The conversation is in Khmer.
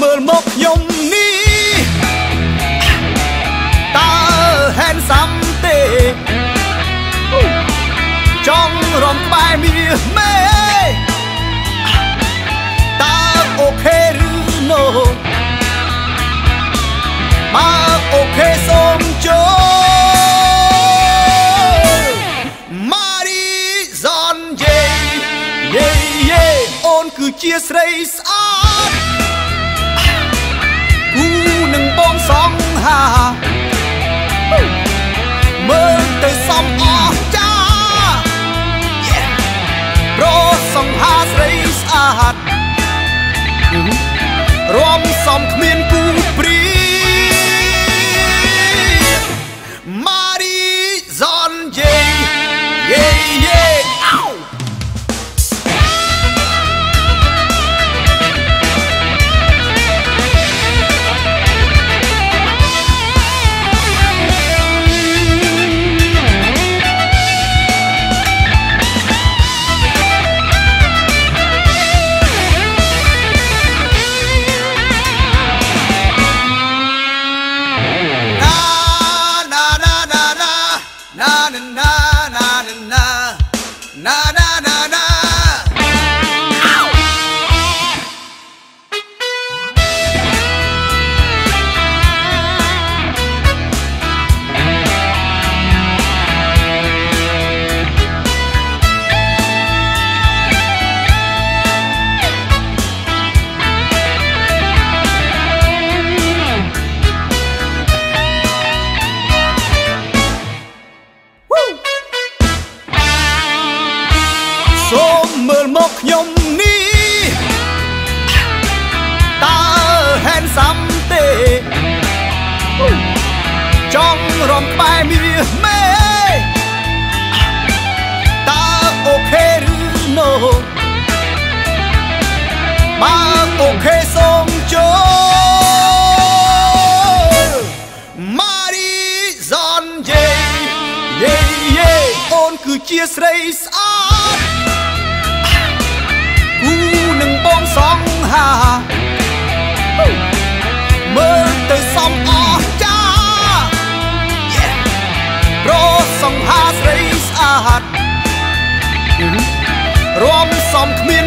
មើលមកខ្ញុំនេះតើហែនសាំទេចង់រំក្បែរមាសមេតើអូខេឬ no បើអូខេសូមចូលម៉ារីហ្សនយេអូនគឺជាស្រីស្អាតគូនឹងបងសង្ហាមើលទៅសំអស្ចារ្យប្រសង្ហាស្រីស្អាតរួមសំគ្មានគូព្រីម៉ារីហ្សនយេអូសូមមើលមកខ្ញុំនេះតើហែនសាំទេចង់រំក្បែរមាសមេតើអូខេឬ no បើអូខេសូមចូលម៉ារីហ្សនយេអូនគឺជាស្រីស្អាតគូនឹងបងសង្ហាមើលទៅសំអស្ចារ្យប្រសង្ហាស្រីស្អាតរួមសំគ្មាន